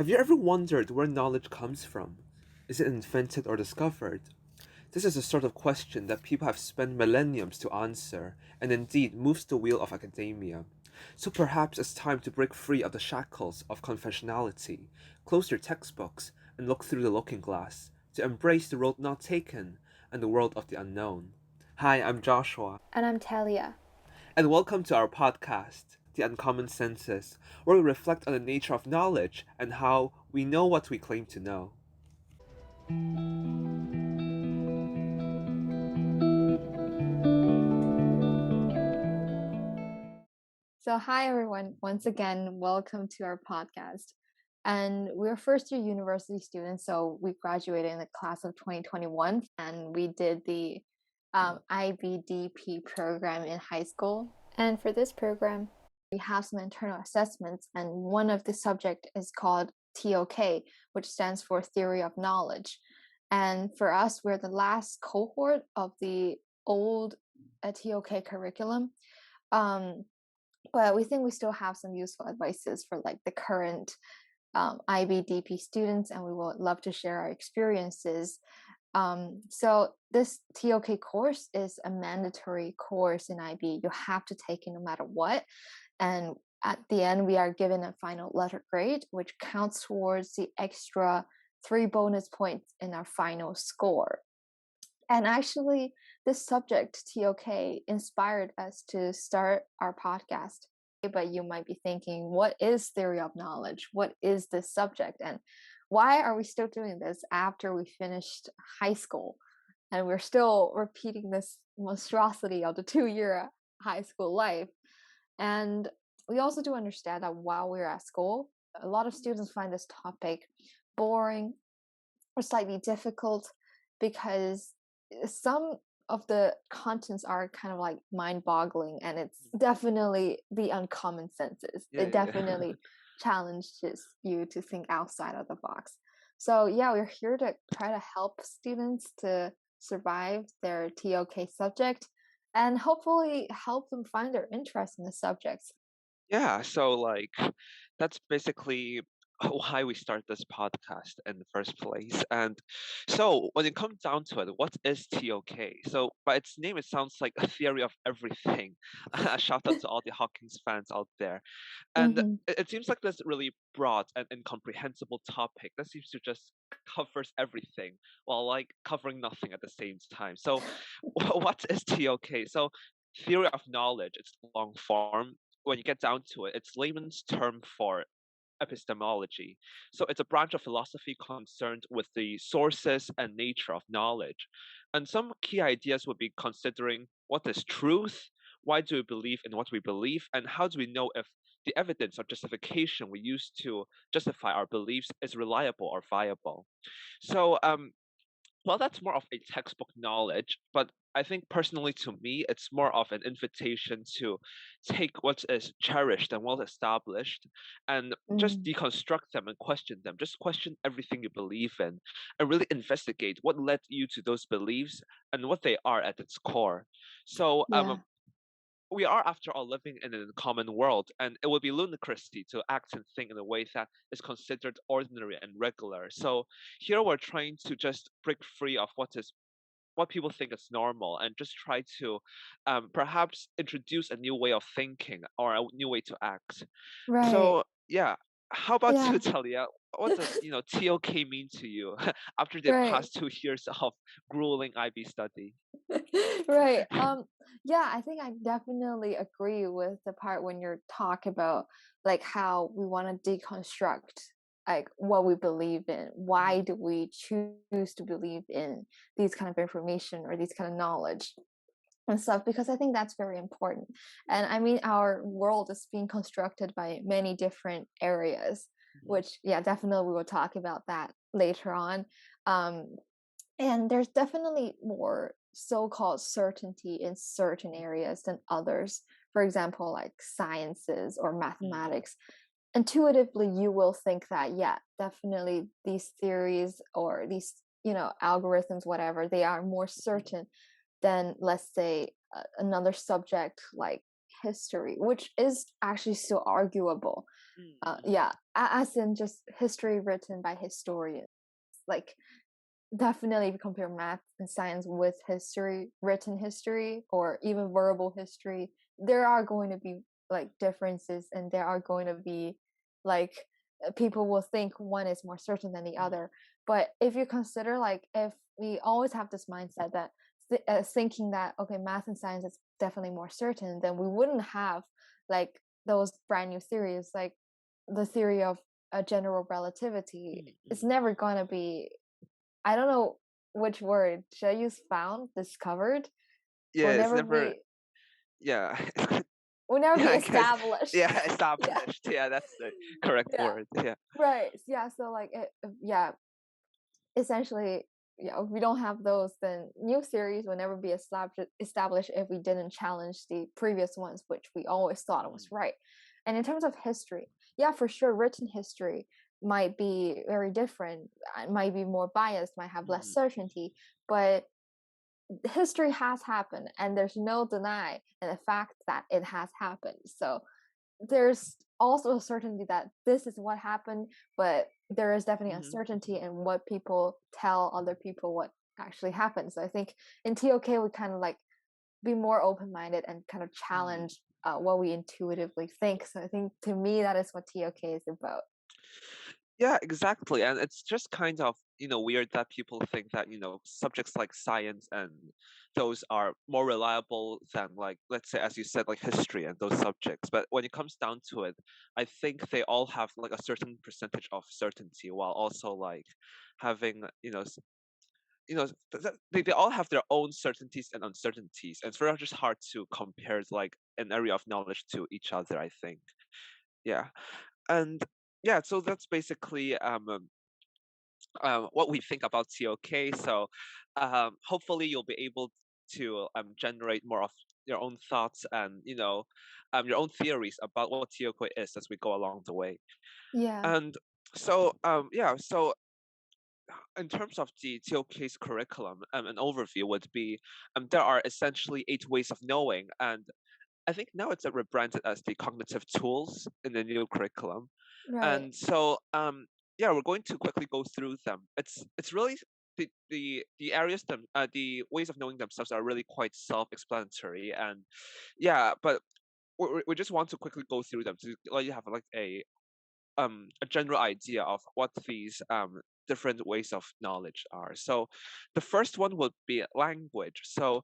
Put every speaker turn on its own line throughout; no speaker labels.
Have you ever wondered where knowledge comes from? Is it invented or discovered? This is a sort of question that people have spent millenniums to answer, and indeed moves the wheel of academia. So perhaps it's time to break free of the shackles of conventionality, close your textbooks, and look through the looking glass, to embrace the road not taken and the world of the unknown. Hi, I'm Joshua,
And I'm Telia.
and welcome to our podcast, The Uncommon Senses, where we reflect on the nature of knowledge and how we know what we claim to know.
So, hi everyone. Once again, welcome to our podcast. And we're first year university students, so we graduated in the class of 2021, and we did the IBDP program in high school. And for this program, we have some internal assessments, and one of the subject is called TOK, which stands for Theory of Knowledge. And for us, we're the last cohort of the old TOK curriculum. But we think we still have some useful advices for like the current IBDP students, and we would love to share our experiences. So this TOK course is a mandatory course in IB. You have to take it no matter what. And at the end, we are given a final letter grade, which counts towards the extra 3 bonus points in our final score. And actually, this subject, TOK, inspired us to start our podcast. But you might be thinking, what is theory of knowledge? What is this subject? And why are we still doing this after we finished high school? And we're still repeating this monstrosity of the 2-year high school life. And we also do understand that while we're at school, a lot of students find this topic boring or slightly difficult because some of the contents are kind of like mind-boggling, and it's definitely the uncommon senses. It
Yeah.
definitely challenges you to think outside of the box. So yeah, we're here to try to help students to survive their TOK subject and hopefully help them find their interest in the subjects.
Yeah, so that's basically why we start this podcast in the first place. And so when it comes down to it, what is TOK? So by its name, it sounds like a theory of everything. A shout out to all the Hawkins fans out there. And
Mm-hmm.
it seems like this really broad and incomprehensible topic that seems to just covers everything while like covering nothing at the same time. So what is TOK? So theory of knowledge, it's long form. When you get down to it, it's layman's term for epistemology. So it's a branch of philosophy concerned with the sources and nature of knowledge. And some key ideas would be considering what is truth, why do we believe in what we believe, and how do we know if the evidence or justification we use to justify our beliefs is reliable or viable. So well, that's more of a textbook knowledge, but I think personally to me, it's more of an invitation to take what is cherished and well established and just
Mm,
deconstruct them and question them. Just question everything you believe in and really investigate what led you to those beliefs and what they are at its core. So,
yeah.
we are, after all, living in a common world, and it would be ludicrousy to act and think in a way that is considered ordinary and regular. So here we're trying to just break free of what people think is normal and just try to perhaps introduce a new way of thinking or a new way to act.
Right.
So yeah, how about you,
Yeah.
Talia? What does TOK mean to you after the
Right.
past 2 years of grueling IB study?
Right. Yeah, I think I definitely agree with the part when you're talk about like how we want to deconstruct like what we believe in. Why
Mhm.
do we choose to believe in these kind of information or these kind of knowledge and stuff? Because I think that's very important. And I mean, our world is being constructed by many different areas,
Mhm.
which yeah, definitely we will talk about that later on. Um, and there's definitely more so-called certainty in certain areas than others. For example, like sciences or
Mm.
mathematics. Intuitively, you will think that, yeah, definitely these theories or these, algorithms, whatever, they are more certain than, let's say, another subject like history, which is actually still arguable.
Mm-hmm.
Yeah, as in just history written by historians. Like, definitely if you compare math and science with history, written history, or even verbal history, there are going to be like differences, and there are going to be like people will think one is more certain than the other. But if you consider, like, if we always have this mindset that thinking that okay, math and science is definitely more certain, then we wouldn't have like those brand new theories, like the theory of a general relativity. It's never gonna be, I don't know which word should I use, found, discovered,
Yeah,
will
it's
never
never.
be
Yeah.
will never
Yeah,
be
I guess.
established.
Yeah,
Yeah,
established. Yeah, that's the correct
yeah,
word. Yeah.
right. Yeah, so like yeah, essentially, yeah, if we don't have those, then new theories will never be established if we didn't challenge the previous ones, which we always thought was right. And in terms of history, yeah, for sure, written history might be very different, might be more biased, might have less certainty, but history has happened, and there's no deny in the fact that it has happened. So there's also a certainty that this is what happened, but there is definitely uncertainty in what people tell other people what actually happened. So I think in TOK we kind of like be more open-minded and kind of challenge what we intuitively think. So I think to me that is what TOK is about.
Yeah, exactly. And it's just kind of, weird that people think that, subjects like science and those are more reliable than, like, let's say, as you said, like history and those subjects. But when it comes down to it, I think they all have like a certain percentage of certainty while also like having, they all have their own certainties and uncertainties. And it's very just hard to compare like an area of knowledge to each other, I think. Yeah. And yeah, so that's basically what we think about TOK. So hopefully you'll be able to generate more of your own thoughts and your own theories about what TOK is as we go along the way.
Yeah.
And so yeah, so in terms of the TOK's curriculum, an overview would be there are essentially 8 ways of knowing, and I think now it's rebranded as the cognitive tools in the new curriculum.
Right.
And so yeah, we're going to quickly go through them. It's really the areas the ways of knowing themselves are really quite self-explanatory, and yeah, but we just want to quickly go through them to let you have like a general idea of what these different ways of knowledge are. So the first one would be language. So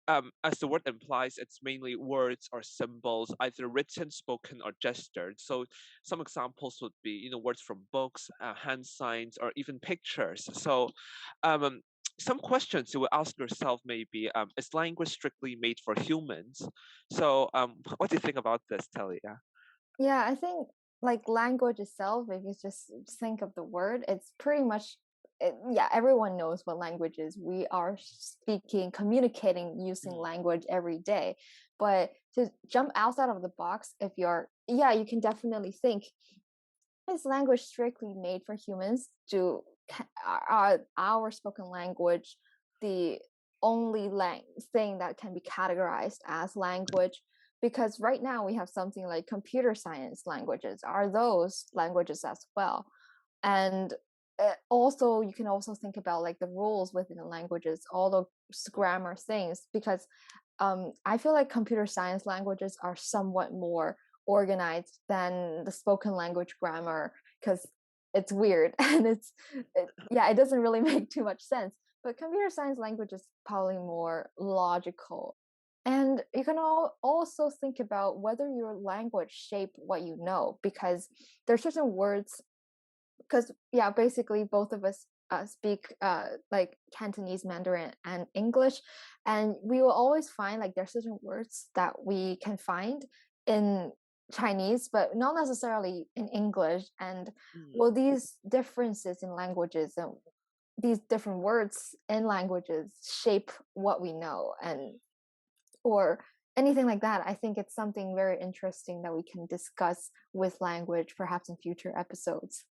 as the word implies, it's mainly words or symbols, either written, spoken, or gestured. So some examples would be, words from books, hand signs, or even pictures. So some questions you will ask yourself maybe, is language strictly made for humans? So what do you think about this, Telia?
Yeah, I think like language itself, if you just think of the word, it's pretty much yeah, everyone knows what language is. We are speaking, communicating using language every day. But to jump outside of the box, if you're, yeah, you can definitely think, is language strictly made for humans? Are our spoken language the only thing that can be categorized as language? Because right now we have something like computer science languages. Are those languages as well? And also you can also think about like the rules within the languages, all the grammar things, because I feel like computer science languages are somewhat more organized than the spoken language grammar, because it's weird and yeah, it doesn't really make too much sense. But computer science language is probably more logical. And you can also think about whether your language shape what you know, because there's certain words, because yeah, basically both of us speak like Cantonese, Mandarin, and English, and we will always find like there's certain words that we can find in Chinese, but not necessarily in English. And well, these differences in languages and these different words in languages shape what we know, and or anything like that. I think it's something very interesting that we can discuss with language, perhaps in future episodes.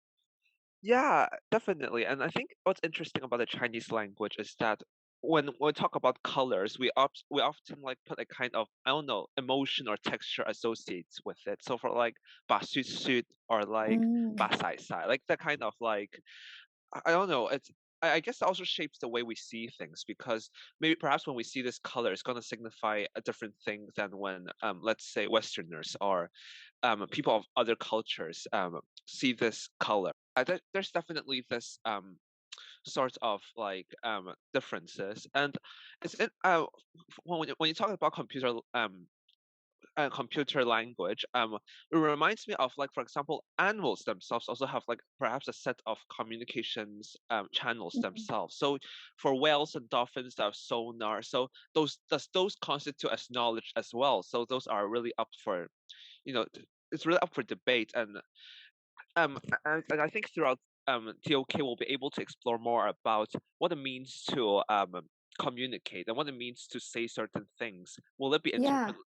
Yeah, definitely. And I think what's interesting about the Chinese language is that when we talk about colors, we often like put a kind of, I don't know, emotion or texture associates with it. So for like ba su su or like ba sai sai, like that kind of like, I don't know. I guess it also shapes the way we see things, because maybe perhaps when we see this color, it's going to signify a different thing than when, let's say, Westerners or people of other cultures see this color. There's definitely this sort of like differences, and when you talk about computer language, it reminds me of, like, for example, animals themselves also have like perhaps a set of communications channels themselves. So for whales and dolphins, they have sonar. So those constitute as knowledge as well. So those are really up for, it's really up for debate. And I think throughout TOK we'll be able to explore more about what it means to communicate and what it means to say certain things. Will it be
Yeah,
interpreted,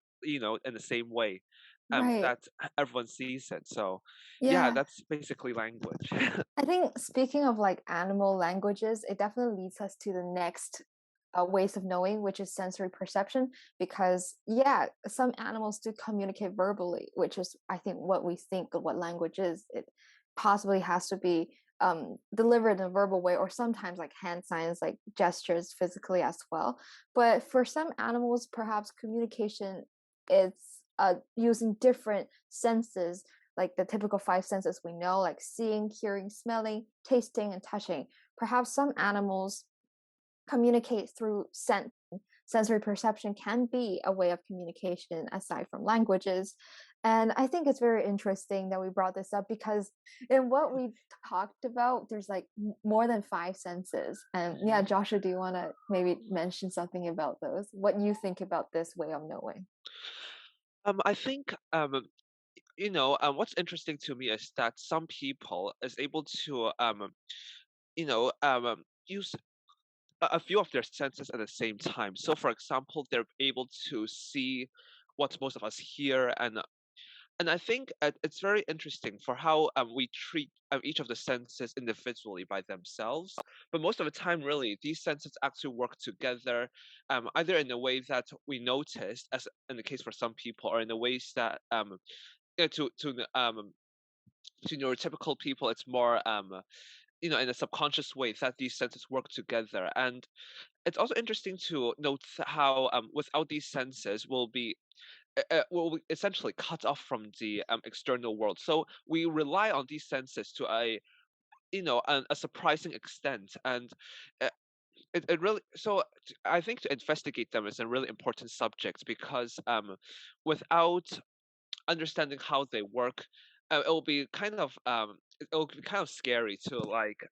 in the same way
right.
that everyone sees it? So, yeah,
Yeah.
that's basically language.
I think speaking of like animal languages, it definitely leads us to the next ways of knowing, which is sensory perception. Because yeah, some animals do communicate verbally, which is I think what we think of what language is. It possibly has to be delivered in a verbal way, or sometimes like hand signs, like gestures physically as well. But for some animals, perhaps communication is using different senses, like the typical five senses we know, like seeing, hearing, smelling, tasting, and touching. Perhaps some animals communicate through scent. Sensory perception can be a way of communication aside from languages. And I think it's very interesting that we brought this up, because in what we talked about, there's like more than five senses. And yeah, Joshua, do you want to maybe mention something about those? What you think about this way of knowing?
I think what's interesting to me is that some people is able to use a few of their senses at the same time. So, for example, they're able to see what most of us hear, and I think it's very interesting for how we treat each of the senses individually by themselves. But most of the time, really, these senses actually work together, either in a way that we noticed, as in the case for some people, or in the ways that to neurotypical people, it's more in a subconscious way that these senses work together. And it's also interesting to note how without these senses will be essentially cut off from the external world. So we rely on these senses to a surprising extent, and uh, it really, I think to investigate them is a really important subject, because without understanding how they work, it'll be kind of scary to like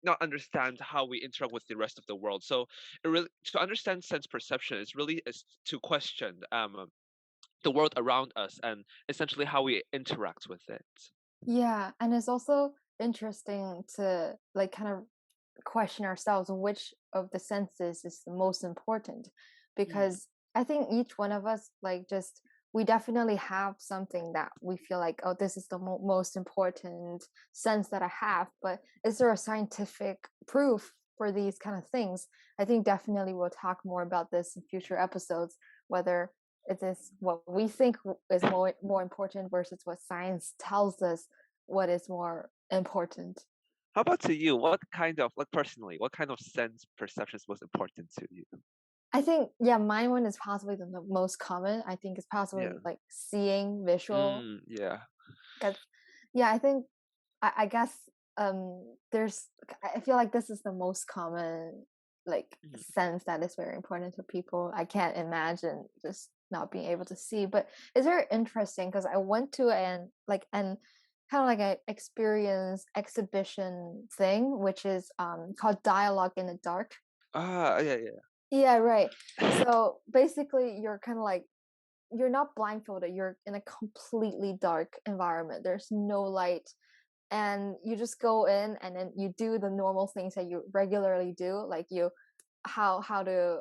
not understand how we interact with the rest of the world. So it really, to understand sense perception is to question the world around us and essentially how we interact with it.
Yeah, and it's also interesting to like kind of question ourselves which of the senses is the most important,
Mm,
because I think each one of us like just we definitely have something that we feel like, oh, this is the most important sense that I have. But is there a scientific proof for these kind of things? I think definitely we'll talk more about this in future episodes, whether it is what we think is more important versus what science tells us what is more important.
how about to you? What kind of, like, personally, what kind of sense perception is most important to you?
I think yeah, my one is possibly the most common. I think it's possibly
Yeah.
like seeing visual.
Yeah.
Because yeah, I think I guess there's I feel like this is the most common like
Mm,
sense that is very important to people. I can't imagine just not being able to see, but it's very interesting because I went to an kind of like an experience exhibition thing, which is called Dialogue in the Dark.
yeah, yeah.
Yeah, right. So basically, you're kind of like you're not blindfolded. You're in a completely dark environment. There's no light, and you just go in, and then you do the normal things that you regularly do, like you how to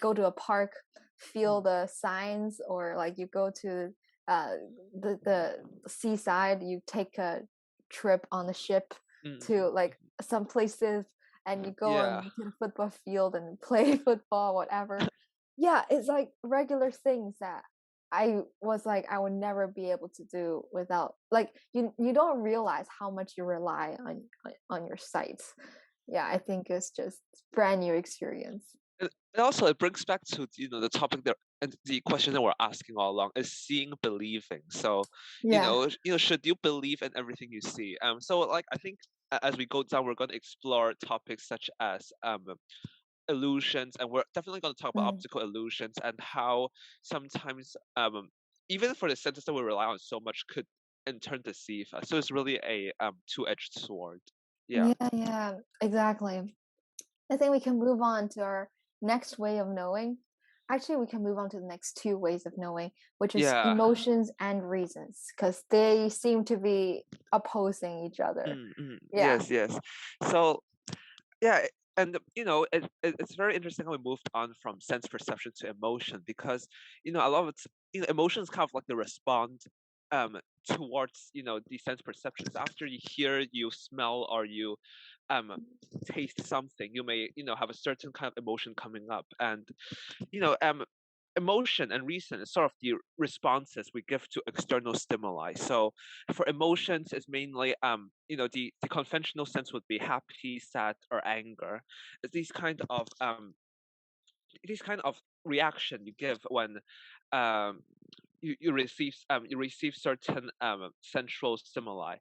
go to a park, feel
Mm,
the signs, or like you go to uh the seaside. You take a trip on the ship
mm,
to like some places, and you go
Yeah.
on to the football field and play football, whatever. Yeah, it's like regular things that I was like I would never be able to do without, like, you don't realize how much you rely on your sights. Yeah, I think it's just brand new experience.
And also it brings back to the topic that and the question that we're asking all along is seeing believing. So
Yeah.
should you believe in everything you see? So like I think as we go down, we're going to explore topics such as illusions, and we're definitely going to talk about
Mm.
optical illusions and how sometimes even for the senses that we rely on so much could in turn deceive us. So it's really a two-edged sword. Yeah.
Yeah, yeah, exactly. I think we can move on to our next way of knowing. Actually, we can move on to the next two ways of knowing, which is
Yeah.
emotions and reasons, because they seem to be opposing each other. Yeah.
Yes, yes. So yeah, and it's very interesting how we moved on from sense perception to emotion, because a lot of it's emotions kind of like the respond um towards the sense perceptions. After you hear, you smell, or you um taste something, you may have a certain kind of emotion coming up. And you know um emotion and reason is sort of the responses we give to external stimuli. So for emotions, it's mainly the conventional sense would be happy, sad, or anger. It's these kind of reaction you give when um you receive certain central stimuli.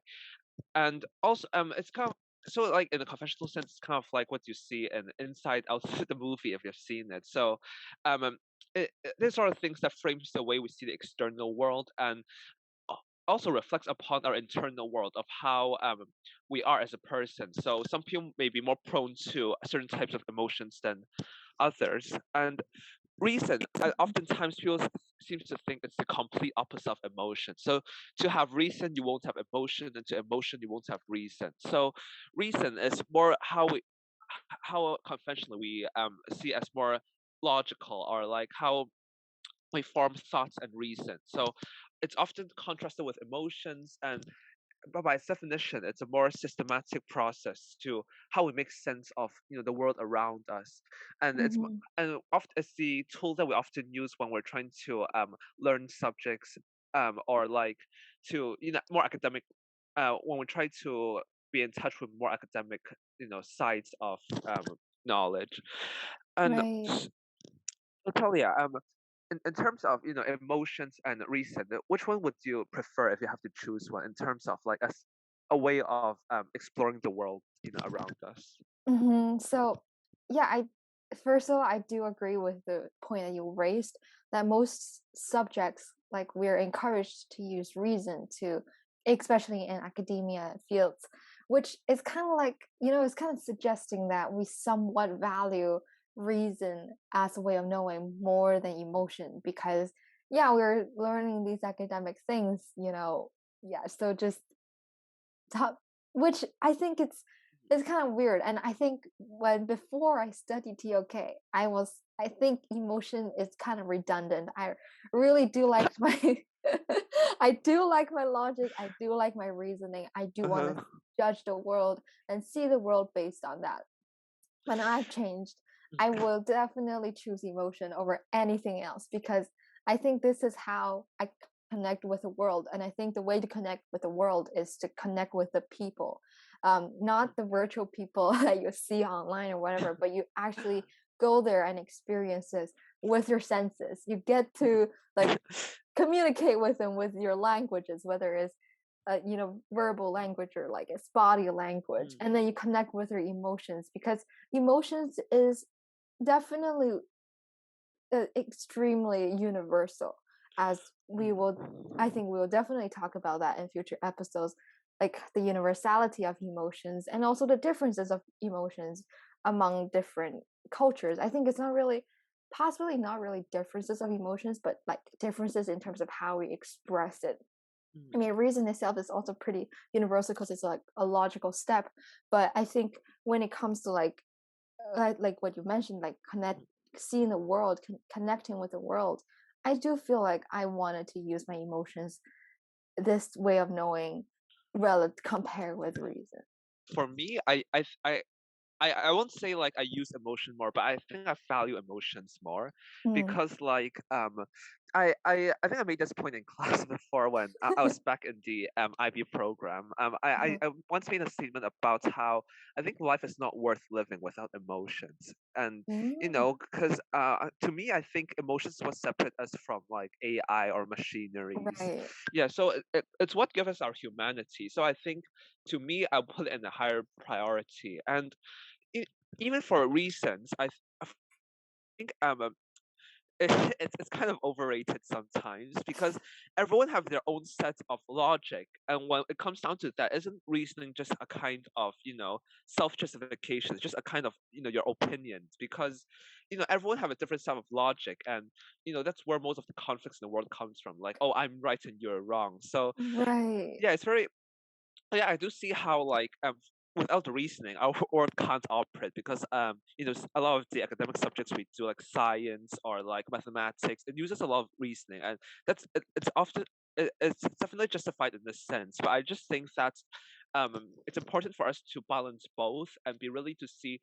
And also it's kind of, so like in a conventional sense, it's kind of like what you see in Inside Out, the movie, if you've seen it. So um these are things that frames the way we see the external world, and also reflects upon our internal world of how we are as a person. So some people may be more prone to certain types of emotions than others. And reason, oftentimes people seems to think it's the complete opposite of emotion. So to have reason, you won't have emotion, and to emotion, you won't have reason. So reason is more how conventionally we see as more logical, or like how we form thoughts and reason. So it's often contrasted with emotions, and by its definition, it's a more systematic process to how we make sense of the world around us. And
Hmm.
and often it's the tool that we often use when we're trying to learn subjects, or like to more academic, when we try to be in touch with more academic sides of knowledge. And
Right.
Natalia, in terms of emotions and reason, which one would you prefer if you have to choose one, in terms of like a way of exploring the world around us?
So, yeah, I first of all, I do agree with the point that you raised that most subjects, like, we're encouraged to use reason to, especially in academia fields, which is kind of like, it's kind of suggesting that we somewhat value reason as a way of knowing more than emotion, because, yeah, we're learning these academic things, yeah, so just top, which I think it's kind of weird. And I think when before I studied TOK, I think emotion is kind of redundant. I really do like my I do like my logic, I do like my reasoning, I do want to
Uh-huh.
judge the world and see the world based on that. When I've changed, I will definitely choose emotion over anything else, because I think this is how I connect with the world. And I think the way to connect with the world is to connect with the people, not the virtual people that you see online or whatever, but you actually go there and experience this with your senses. You get to, like, communicate with them with your languages, whether it's verbal language or like it's body language, and then you connect with your emotions, because emotions is definitely extremely universal, as we will I think we will definitely talk about that in future episodes, like the universality of emotions and also the differences of emotions among different cultures. I think it's not really, possibly not really differences of emotions, but like differences in terms of how we express it. I mean, reason itself is also pretty universal because it's like a logical step. But I think when it comes to like what you mentioned, like seeing the world, connecting with the world, I do feel like I wanted to use my emotions, this way of knowing, relative compared with reason.
For me, I I won't say like I use emotion more, but I think I value emotions more
Mm.
because like I think I made this point in class before when I was back in the IB program. I once made a statement about how I think life is not worth living without emotions, and
Mm.
because to me I think emotions what separate us from like AI or machineries.
Right.
Yeah, so it's what gives us our humanity. So I think to me I'll put it in a higher priority, and e- even for reasons I think it's kind of overrated sometimes because everyone have their own set of logic, and when it comes down to that, isn't reasoning just a kind of self justification? It's just a kind of your opinions, because everyone have a different set of logic, and that's where most of the conflicts in the world comes from, like, oh, I'm right and you're wrong. So
Right.
yeah, it's very yeah, I do see how like without the reasoning, our world can't operate, because a lot of the academic subjects we do, like science or like mathematics, it uses a lot of reasoning, and it's often it's definitely justified in this sense. But I just think that it's important for us to balance both and be really to see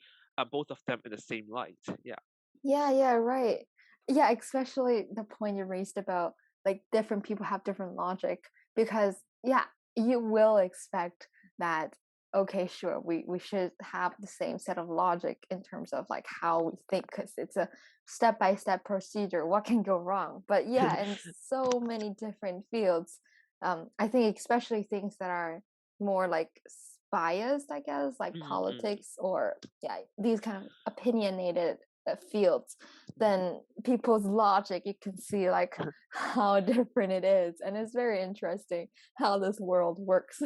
both of them in the same light. Yeah.
Yeah, yeah, right. Yeah, especially the point you raised about like different people have different logic because yeah, you will expect that okay, sure, we should have the same set of logic in terms of like how we think because it's a step-by-step procedure. What can go wrong? But yeah, in so many different fields, I think especially things that are more like biased, I guess, like
Mm-hmm.
politics or yeah, these kind of opinionated fields, then people's logic you can see like how different it is, and it's very interesting how this world works.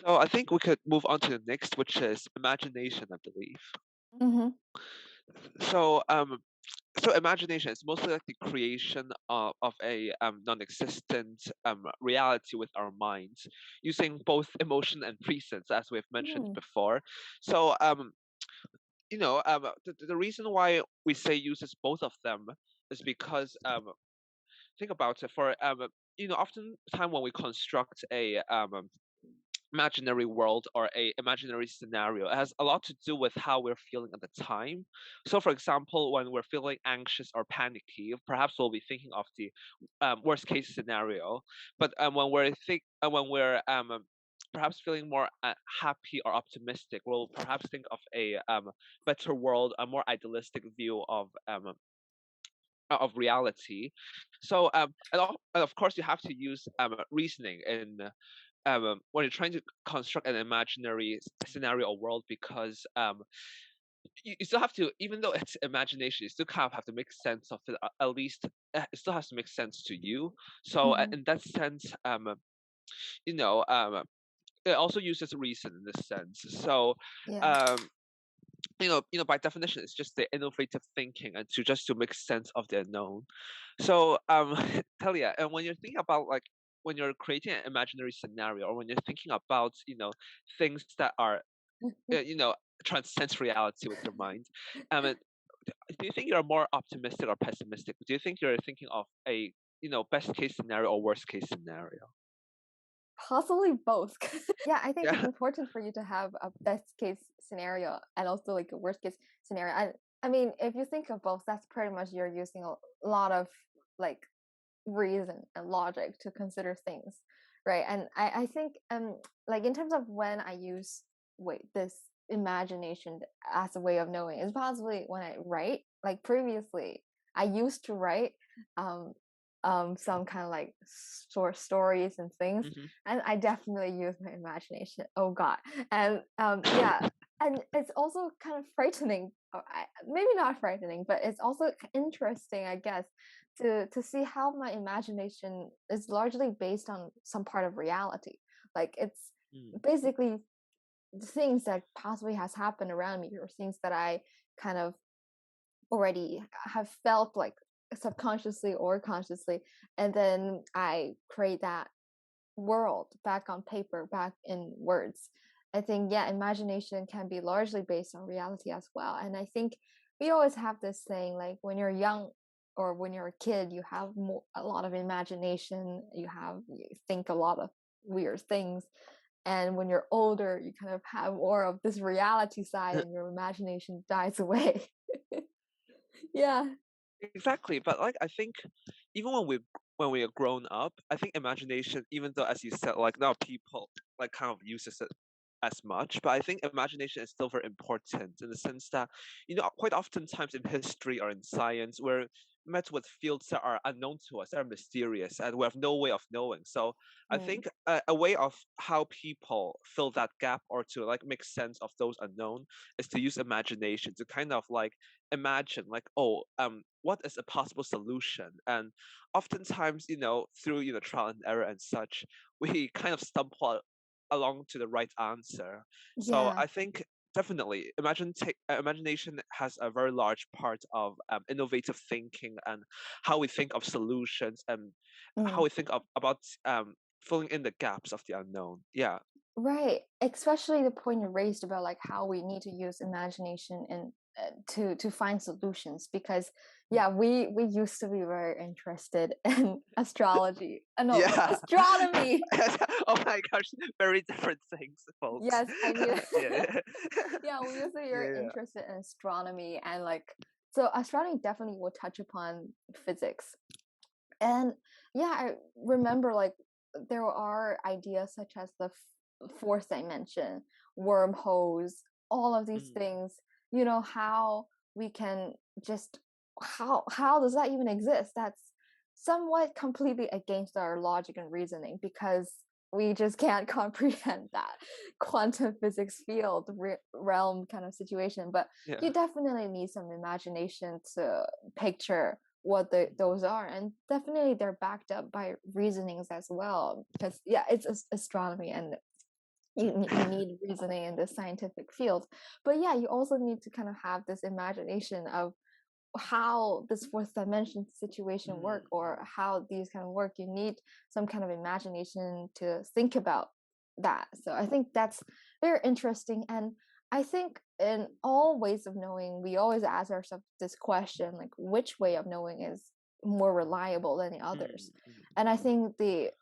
So I think we could move on to the next, which is imagination, I believe.
Hmm.
So so imagination is mostly like the creation of a non-existent reality with our minds, using both emotion and presence, as we've mentioned
Mm.
before. So the reason why we say uses both of them is because think about it. For often time when we construct a imaginary world or a imaginary scenario, it has a lot to do with how we're feeling at the time. So for example, when we're feeling anxious or panicky, perhaps we'll be thinking of the worst case scenario. But when we're perhaps feeling more happy or optimistic, we'll perhaps think of a better world, a more idealistic view of reality. So and of course you have to use reasoning in when you're trying to construct an imaginary scenario or world, because you still have to, even though it's imagination, you still kind of have to make sense of it. At least it still has to make sense to you. So
Hmm.
in that sense, you know, it also uses reason in this sense. So
Yeah.
um, by definition, it's just the innovative thinking and to make sense of the unknown. So, Talia, and when you're thinking about like when you're creating an imaginary scenario, or when you're thinking about things that are you know transcends reality with your mind, and do you think you're more optimistic or pessimistic? Do you think you're thinking of a best case scenario or worst case scenario?
Possibly both. Yeah, I think it's
Yeah.
important for you to have a best case scenario and also like a worst case scenario. I mean, if you think of both, that's pretty much you're using a lot of like reason and logic to consider things, right? And I think like in terms of when I use this imagination as a way of knowing is possibly when I write. Like previously I used to write um some kind of like short stories and things,
Hmm.
and I definitely use my imagination, oh god. And yeah, and it's also kind of frightening, maybe not frightening, but it's also interesting, I guess, to see how my imagination is largely based on some part of reality. Like it's basically things that possibly has happened around me, or things that I kind of already have felt like subconsciously or consciously, and then I create that world back on paper, back in words. I think yeah, imagination can be largely based on reality as well. And I think we always have this thing like when you're young or when you're a kid, you have a lot of imagination. You think a lot of weird things, and when you're older you kind of have more of this reality side and your imagination dies away. Yeah.
Exactly, but like I think even when we are grown up, I think imagination, even though as you said, like now people like kind of uses it as much, but I think imagination is still very important in the sense that, quite oftentimes in history or in science, we're met with fields that are unknown to us, that are mysterious, and we have no way of knowing. So I
Mm.
think a way of how people fill that gap or to like make sense of those unknown is to use imagination to kind of like imagine like, oh, what is a possible solution? And oftentimes, through trial and error and such, we kind of stumble along to the right answer. So
Yeah.
I think definitely imagination has a very large part of innovative thinking and how we think of solutions and how
Mm.
we think of about filling in the gaps of the unknown. Yeah.
Right, especially the point you raised about like how we need to use imagination and to find solutions, because
Mm.
yeah, we used to be very interested in astrology, no,
Yeah.
astronomy.
Oh my gosh, very different things, folks.
Yes, I mean,
Yeah.
yeah, we used to be very
Yeah.
interested in astronomy, and like, so astronomy definitely will touch upon physics. And yeah, I remember like there are ideas such as the fourth dimension, wormholes, all of these
Mm.
things, how we can just, how does that even exist? That's somewhat completely against our logic and reasoning, because we just can't comprehend that quantum physics field realm kind of situation. But
Yeah.
you definitely need some imagination to picture what those are, and definitely they're backed up by reasonings as well, because yeah, it's astronomy, and you need reasoning in the scientific field. But yeah, you also need to kind of have this imagination of how this fourth dimension situation work, or
Mm.
how these kind of work. You need some kind of imagination to think about that. So I think that's very interesting. And I think in all ways of knowing, we always ask ourselves this question, like which way of knowing is more reliable than the others.
Mm. Mm.
And I think the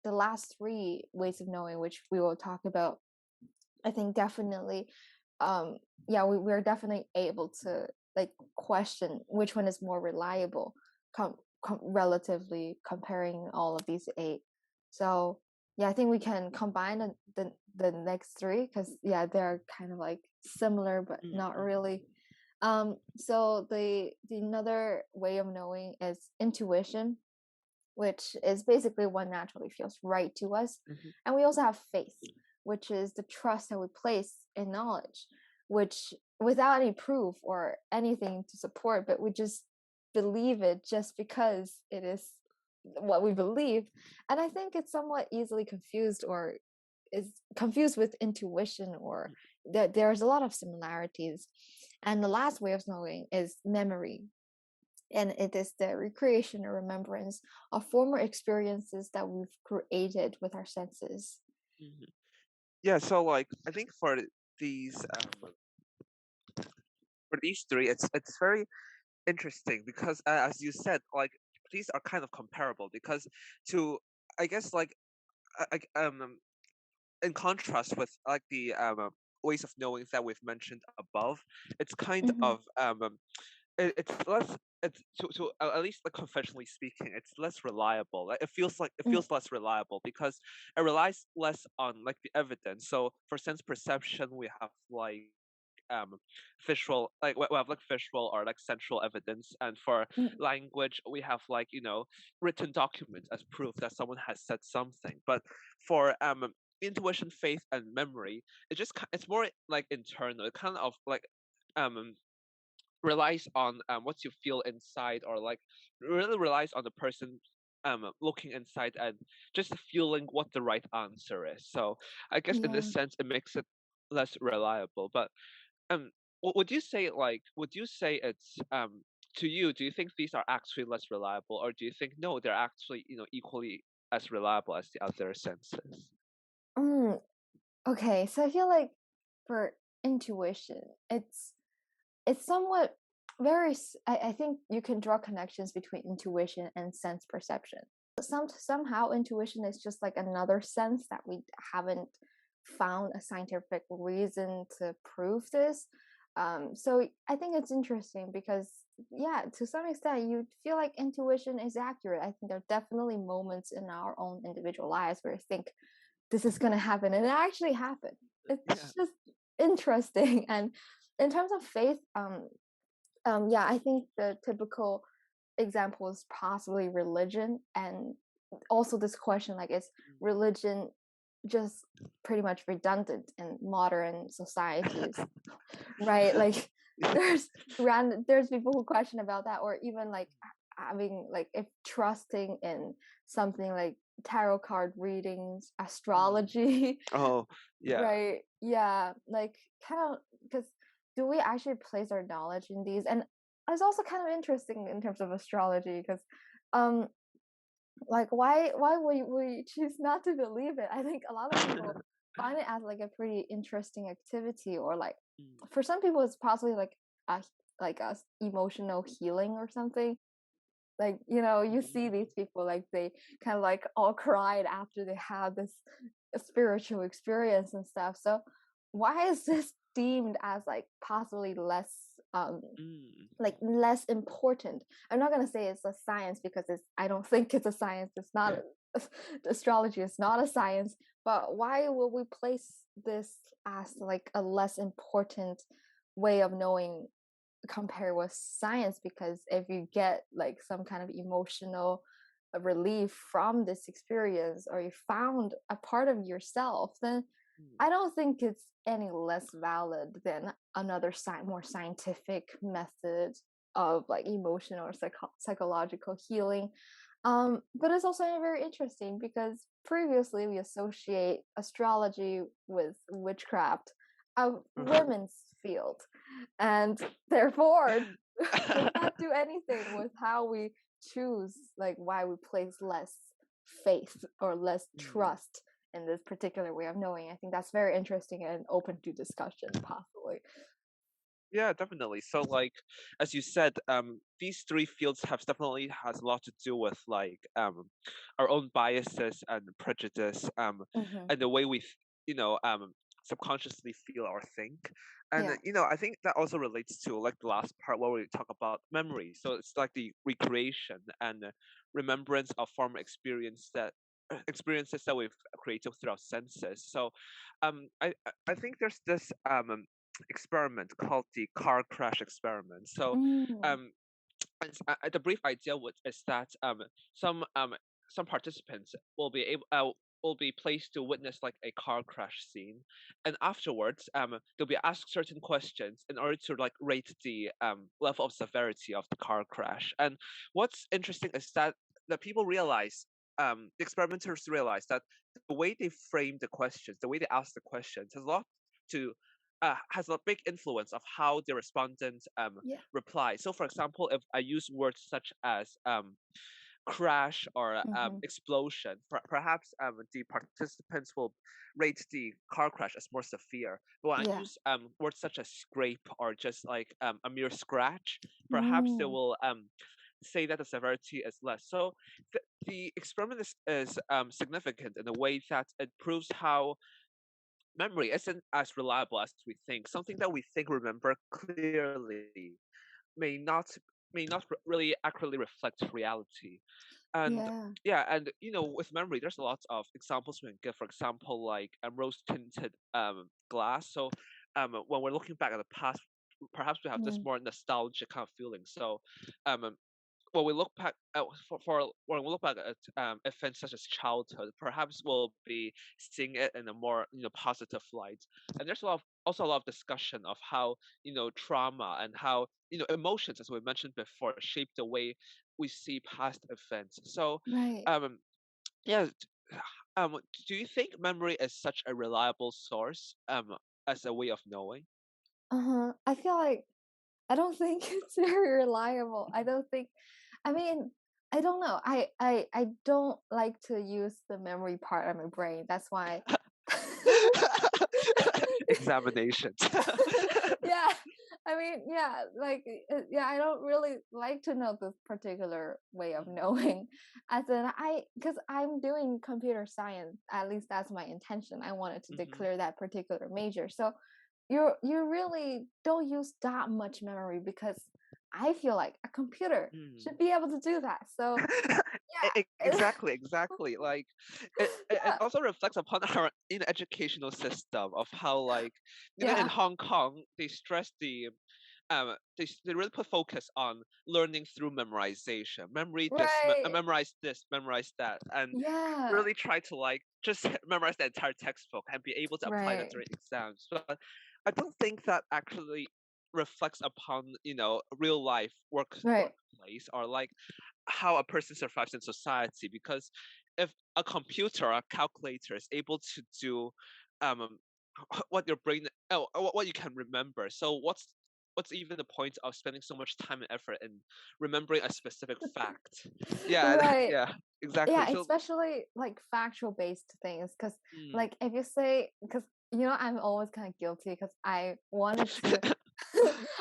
last three ways of knowing, which we will talk about, I think definitely, yeah, we're definitely able to like question which one is more reliable, relatively comparing all of these eight. So yeah, I think we can combine the next three, because yeah, they're kind of like similar but
Mm.
not
Mm.
really. So the another way of knowing is intuition, which is basically what naturally feels right to us.
Mhm.
And we also have faith, which is the trust that we place in knowledge, which without any proof or anything to support, but we just believe it just because it is what we believe. And I think it's somewhat easily confused, or is confused with intuition, or that there's a lot of similarities. And the last way of knowing is memory, and it is the recreation or remembrance of former experiences that we've created with our senses.
Mhm. Yeah, so like I think these three, it's very interesting because as you said, like these are kind of comparable because to I guess like in contrast with like the ways of knowing that we've mentioned above, it's kind
Mm-hmm.
of it's less at least like conventionally speaking, it's less reliable. Like it
Mm.
feels less reliable because it relies less on like the evidence. So for sense perception, we have like um visual, like we have like visual or like central evidence, and for
Mm.
language we have like written documents as proof that someone has said something. But for intuition, faith, and memory, it's more like internal. It kind of like um relies on what you feel inside, or like really relies on the person looking inside and just feeling what the right answer is. So I guess in
Yeah.
this sense it makes it less reliable. But um would you say it's to you, do you think these are actually less reliable, or do you think no, they're actually equally as reliable as the other senses?
Mm. Okay, so I feel like for intuition, it's somewhat very. I think you can draw connections between intuition and sense perception. somehow intuition is just like another sense that we haven't found a scientific reason to prove this. So I think it's interesting because, yeah, to some extent, you feel like intuition is accurate. I think there are definitely moments in our own individual lives where you think this is going to happen, and it actually happened.
Yeah.
It's just interesting. And in terms of faith, yeah, I think the typical example is possibly religion, and also this question, like, is religion just pretty much redundant in modern societies? Right, like there's people who question about that, or even like having, like, if trusting in something like tarot card readings, astrology.
Oh, yeah.
Right, yeah, like, kind of, because do we actually place our knowledge in these? And it's also kind of interesting in terms of astrology, because um like, why we choose not to believe it? I think a lot of people find it as like a pretty interesting activity, or like, for some people it's possibly like a emotional healing or something. Like, you see these people, like, they kind of like all cried after they had this spiritual experience and stuff. So why is this deemed as like possibly less like less important? I'm not going to say it's a science, because I don't think it's a science. It's not astrology is not a science. But why will we place this as like a less important way of knowing compare with science? Because if you get like some kind of emotional relief from this experience, or you found a part of yourself, then I don't think it's any less valid than another more scientific method of like emotional or psychological healing. But it's also very interesting because previously we associate astrology with witchcraft, a women's field, and therefore does not do anything with how we choose, like, why we place less faith or less trust in this particular way of knowing. I think that's very interesting and open to discussion, possibly.
Yeah, definitely. So like as you said, these three fields definitely has a lot to do with like our own biases and prejudice, and the way we subconsciously feel or think. And
Yeah.
I think that also relates to like the last part where we talk about memory. So it's like the recreation and remembrance of former experiences that we've created through our senses. So I think there's this experiment called the car crash experiment. So, um, the brief idea is that some participants will be placed to witness like a car crash scene, and afterwards they'll be asked certain questions in order to like rate the level of severity of the car crash. And what's interesting is that the people realize. The experimenters realize that the way they frame the questions, the way they ask the questions, to has a big influence of how the respondents
Yeah.
reply. So, for example, if I use words such as crash or explosion, perhaps the participants will rate the car crash as more severe. But when I
Yeah.
use words such as scrape or just like a mere scratch, perhaps they
Mm.
will say that the severity is less. So the experiment is significant in a way that it proves how memory isn't as reliable as we think. Something that we think remember clearly may not really accurately reflect reality. And
Yeah.
yeah, and with memory, there's a lot of examples we can give. For example, like rose tinted glass. So when we're looking back at the past, perhaps we have this
Mm.
more nostalgic kind of feeling. So when we look back when we look back at events such as childhood, perhaps we'll be seeing it in a more positive light. And there's also a lot of discussion of how trauma and how emotions, as we mentioned before, shape the way we see past events. So
Right.
um yeah, do you think memory is such a reliable source as a way of knowing?
I feel like I don't think it's very reliable. I don't think. I mean, I don't know. I don't like to use the memory part of my brain. That's why.
Examinations.
Yeah, I mean, yeah, like, yeah, I don't really like to know this particular way of knowing. As in, because I'm doing computer science, at least that's my intention. I wanted to
Mm-hmm.
declare that particular major. So you really don't use that much memory because I feel like a computer should be able to do that. So yeah,
Exactly. Like it
yeah,
also reflects upon our educational system of how, like, in
yeah,
Hong Kong they stress they really put focus on learning through memorization,
right,
memorize this, memorize that, and
yeah,
really try to like just memorize the entire textbook and be able to apply that
right,
during exams. But I don't think that actually reflects upon real life
right,
workplace, or like how a person survives in society. Because if a computer or a calculator is able to do um what your brain what you can remember, so what's even the point of spending so much time and effort in remembering a specific fact? Yeah.
right.
Yeah, exactly.
Yeah,
So
especially like factual based things, because
mm.
like if you say, because I'm always kind of guilty because I wanted to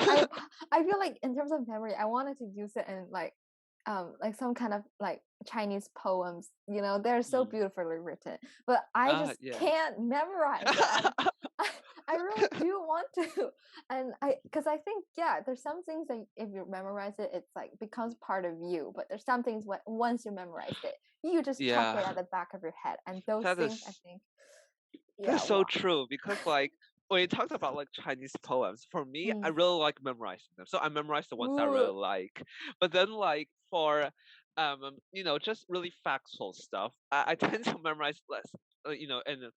I I feel like in terms of memory I wanted to use it in like some kind of like Chinese poems, they're so
Mm.
beautifully written, but I just
Yeah.
can't memorize it, and I, I really do want to. And because I think, yeah, there's some things that if you memorize it, it's like becomes part of you, but there's some things when once you memorize it, you just tuck it
Yeah,
at the back of your head, and those
that
things I
is
think, yeah,
that's so
wow.
true. Because like when you talked about like Chinese poems, for me, I
Mm.
really like memorizing them. So I memorize the ones I
Ooh,
really like. But then like for just really factual stuff, I tend to memorize less. And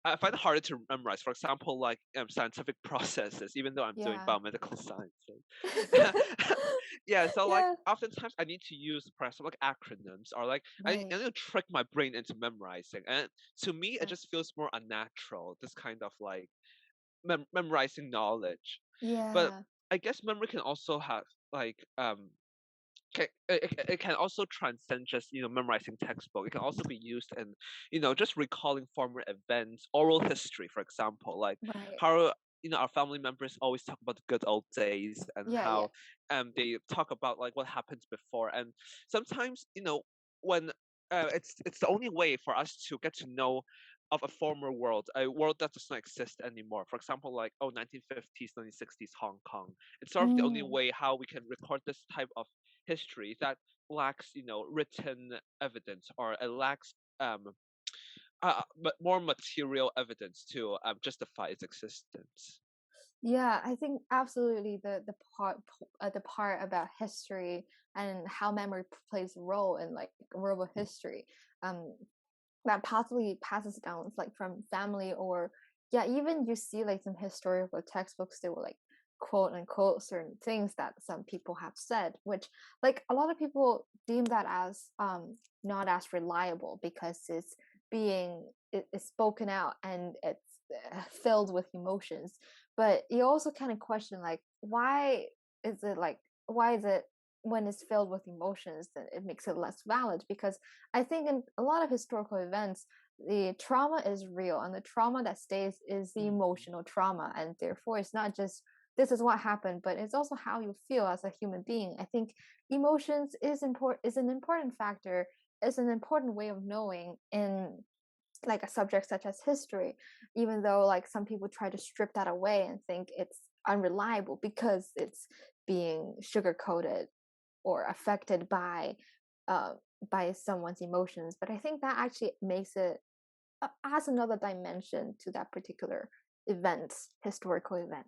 I find it harder to memorize. For example, like scientific processes, even though I'm doing
yeah.
biomedical sciences. Yeah, so like
Yeah,
oftentimes I need to use, for example, like acronyms, or like I
right.
need to trick my brain into memorizing. And to me, it
Yeah.
just feels more unnatural, this kind of like memorizing knowledge. But
Yeah.
I guess memory can also have like it can also transcend just memorizing textbook. It can also be used in just recalling former events, oral history, for example, like
Right.
how our family members always talk about the good old days, and
Yeah, yeah.
how they talk about like what happened before. And sometimes when it's the only way for us to get to know of a former world, a world that does not exist anymore. For example, like 1950s, 1960s Hong Kong. It's sort of the only
Mm.
way how we can record this type of history that lacks written evidence, or it lacks but more material evidence to justify its existence.
Yeah, I think absolutely the part about history and how memory plays a role in like global history, um that possibly passes down like from family, or yeah, even you see like some historical textbooks, they will like quote unquote certain things that some people have said, which like a lot of people deem that as not as reliable because it's spoken out and it's filled with emotions. But you also kind of question like is it like why is it when it's filled with emotions that it makes it less valid? Because I think in a lot of historical events, the trauma is real, and the trauma that stays is the
Mhm.
emotional trauma, and therefore it's not just this is what happened, but it's also how you feel as a human being. I think emotions is an important factor, is an important way of knowing in like a subject such as history, even though like some people try to strip that away and think it's unreliable because it's being sugar coated or affected uh, by someone's emotions. But I think that actually makes it adds another dimension to that particular event, historical event.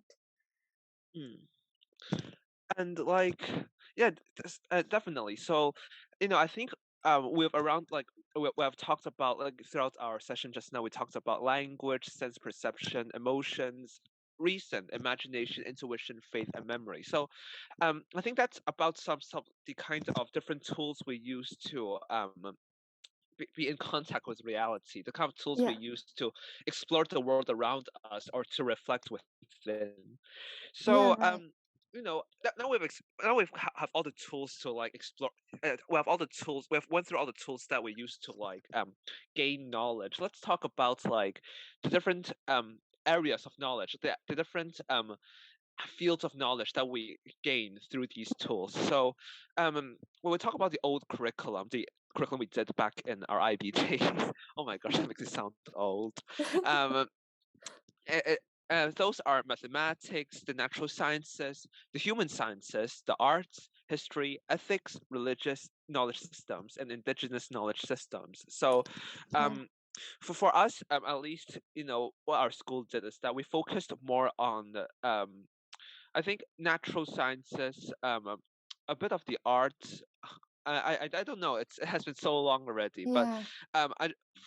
Mm. And like, yeah, definitely. So, I think we've around like we have talked about, like, throughout our session just now, we talked about language, sense perception, emotions, reason, imagination, intuition, faith, and memory. So, I think that's about some the kind of different tools we use to be in contact with reality, the kind of tools we
Yeah,
use to explore the world around us, or to reflect within.
yeah,
So,
right.
now have all the tools to like explore. We have all the tools. We have went through all the tools that we use to like gain knowledge. Let's talk about like the different areas of knowledge, the different fields of knowledge that we gain through these tools. So when we talk about the old curriculum, the curriculum we did back in our IBDP, oh my gosh, that makes it sound old. Um, it, those are mathematics, the natural sciences, the human sciences, the arts, history, ethics, religious knowledge systems, and indigenous knowledge systems. So,
Yeah.
for us, at least, what our school did is that we focused more on I think natural sciences, a bit of the arts. I don't know. It has been so long already, but
Yeah.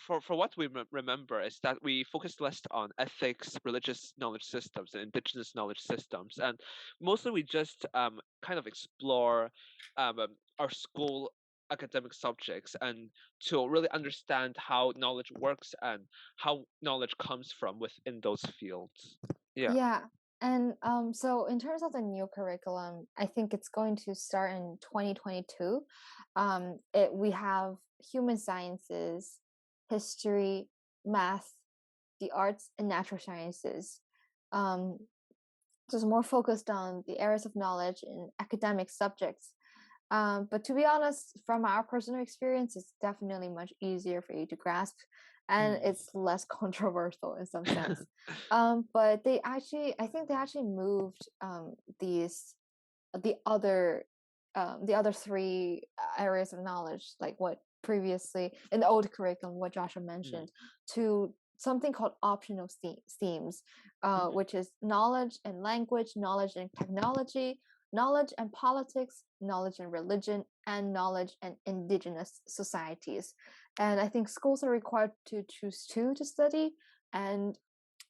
for what we remember is that we focused less on ethics, religious knowledge systems, and indigenous knowledge systems, and mostly we just kind of explore our school academic subjects and to really understand how knowledge works and how knowledge comes from within those fields. Yeah.
Yeah. And so in terms of the new curriculum, I think it's going to start in 2022. We have human sciences, history, math, the arts, and natural sciences. Um, so it's more focused on the areas of knowledge in academic subjects. But to be honest, from our personal experience, it's definitely much easier for you to grasp, and
Mm.
it's less controversial in some sense. But I think they actually moved these the other the other three areas of knowledge, like what previously in the old curriculum, what Joshua
Mm.
mentioned, to something called optional themes,
Mm.
which is knowledge and language, knowledge and technology, knowledge and politics, knowledge and religion, and knowledge and indigenous societies. And I think schools are required to choose two to study. And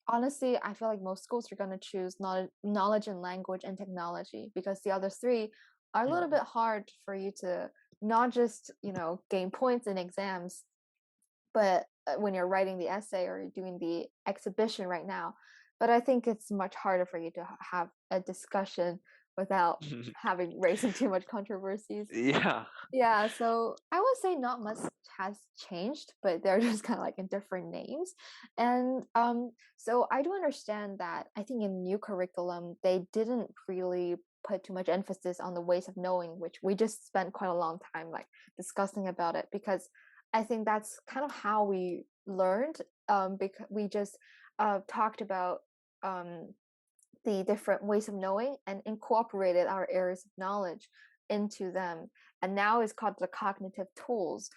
honestly, I feel like most schools are going to choose knowledge and language and technology, because the other three are a little
Mm.
bit hard for you to not just, gain points in exams, but when you're writing the essay or you're doing the exhibition right now. But I think it's much harder for you to have a discussion without having raising too much controversies.
Yeah.
Yeah, so I would say not much has changed, but they're just kind of like in different names. And so I do understand that I think in new curriculum, they didn't really put too much emphasis on the ways of knowing, which we just spent quite a long time like discussing about it, because I think that's kind of how we learned, because we just talked about the different ways of knowing and incorporated our areas of knowledge into them. And now it's called the cognitive tools,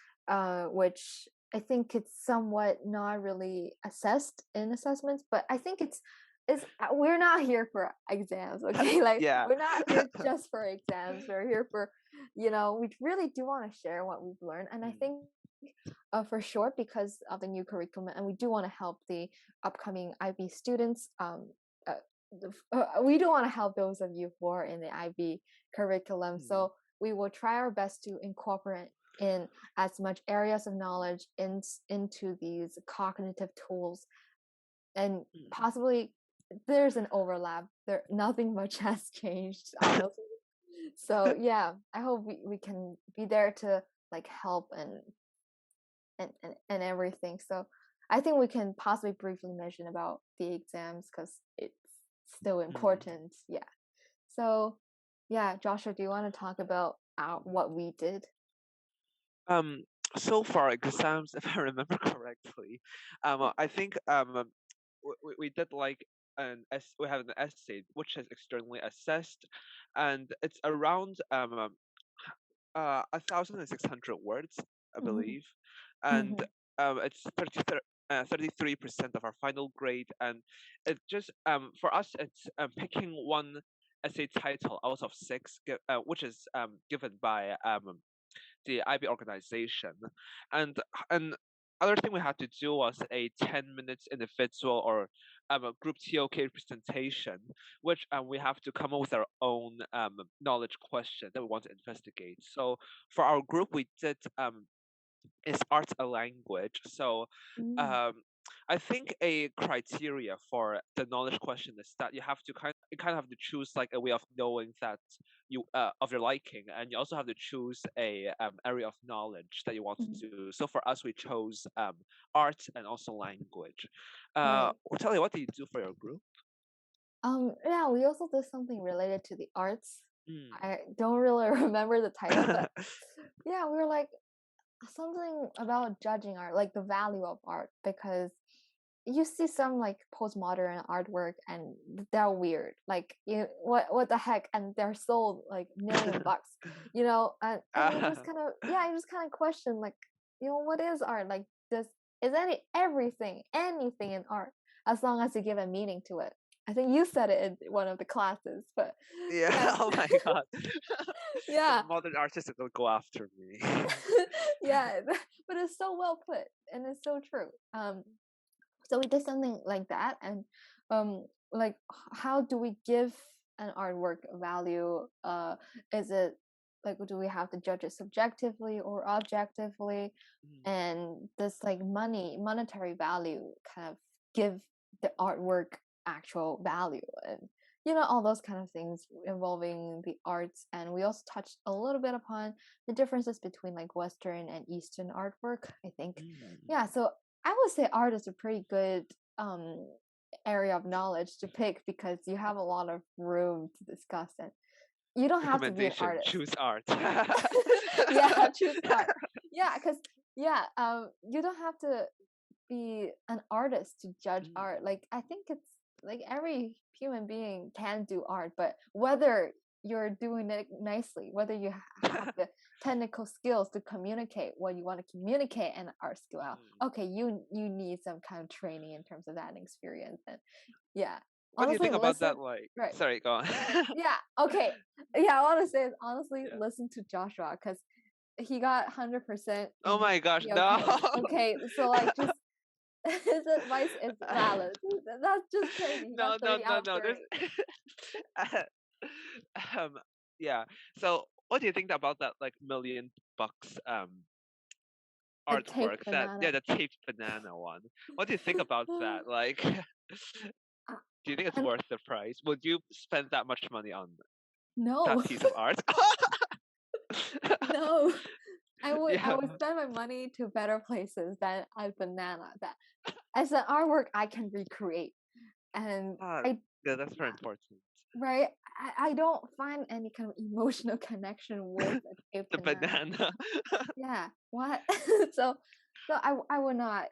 which I think it's somewhat not really assessed in assessments, but I think it's we're not here for exams, okay? Like
Yeah.
we're not here just for exams. We're here for, we really do want to share what we've learned. And I
Mm.
think for sure, because of the new curriculum, and we do want to help the upcoming IB students. Uh, we do want to help those of you who are in the IB curriculum.
Mm.
So we will try our best to incorporate in as much areas of knowledge into these cognitive tools, and
Mm.
possibly there's an overlap. There, nothing much has changed, honestly. So yeah, I hope we can be there to like help and everything. So I think we can possibly briefly mention about the exams because it's still
Mm.
important. Yeah. So yeah, Joshua, do you want to talk about what we did?
Um, so far exams, if I remember correctly, I think we did like we have an essay which is externally assessed, and it's around 1,600 words, I
Mm-hmm.
believe, and
Mm-hmm.
it's 33% of our final grade, and it just for us it's picking one essay title out of six, which is given by the IB organization, and and other thing we had to do was a 10 minutes individual or a group TOK presentation, which we have to come up with our own knowledge question that we want to investigate. So for our group, we did is art a language? So
Mm-hmm.
um, I think a criteria for the knowledge question is that you kind of have to choose like a way of knowing that you of your liking, and you also have to choose a area of knowledge that you want to
Mm-hmm.
do. So for us, we chose art and also language.
Right.
Tell you, what do you do for your group?
Yeah, we also did something related to the arts.
Mm.
I don't really remember the title, but yeah, we were like something about judging art, like the value of art, because you see some like postmodern artwork and they're weird. Like what the heck? And they're sold like $1,000,000, and you just
Ah,
kind of you just kind of question like, what is art? Like this is anything in art as long as you give a meaning to it. I think you said it in one of the classes, but
yeah.
yes,
Oh my god. The
yeah.
modern artists will go after me.
Yeah, but it's so well put and it's so true. So we did something like that, and like how do we give an artwork a value? Is it like, do we have to judge it subjectively or objectively?
Mm,
And does like monetary value kind of give the artwork actual value? And all those kind of things involving the arts. And we also touched a little bit upon the differences between like Western and Eastern artwork, I think.
mm.
Yeah, so I would say art is a pretty good um area of knowledge to pick because you have a lot of room to discuss it. You don't have to be an
Recommendation:
artist.
choose art.
Yeah, choose art. Yeah, because you don't have to be an artist to judge art.
Mm.
Like I think it's like every human being can do art, but whether you're doing it nicely, whether you have the technical skills to communicate what you want to communicate and art skill out,
Mm.
okay, you need some kind of training in terms of that experience. And yeah,
What do you
honestly,
think about
listen.
that? Like,
Right.
sorry, go on.
Yeah. Okay. Yeah, I want to say is honestly
Yeah.
listen to Joshua because he got 100%
Oh
in
my gosh,
the
no.
okay. Okay, so like just his advice is valid. That's just crazy. He got
No, no,
30
no,
out of
no. There's
30.
um yeah. So what do you think about that like $1,000,000
The tape
artwork that
banana.
the taped banana one? What do you think about that? Like
Uh,
do you think it's
and
worth the price? Would you spend that much money on that
no,
piece of art?
no. I would
Yeah.
spend my money to better places than a banana that as an artwork I can recreate. And
Ah,
I
yeah, that's very important.
right, I don't find any kind of emotional connection with a taped
The
banana.
banana.
Yeah, what? so I would not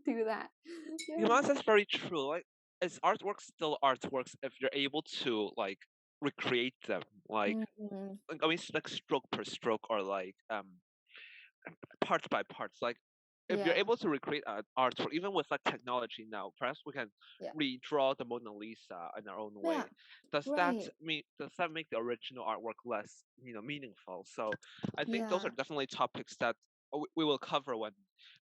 do that.
You
Yeah.
know, that's very true. Like, is artwork still artworks if you're able to like recreate them?
Mhm.
I mean, like stroke per stroke or like parts by parts. Like, if you're
Yeah.
able to recreate an artwork, even with like technology now, perhaps we can
Yeah.
redraw the Mona Lisa in our own
Yeah.
way. Does that
Right.
mean does that make the original artwork less, meaningful? So I think those are
Yeah.
definitely topics that we will cover when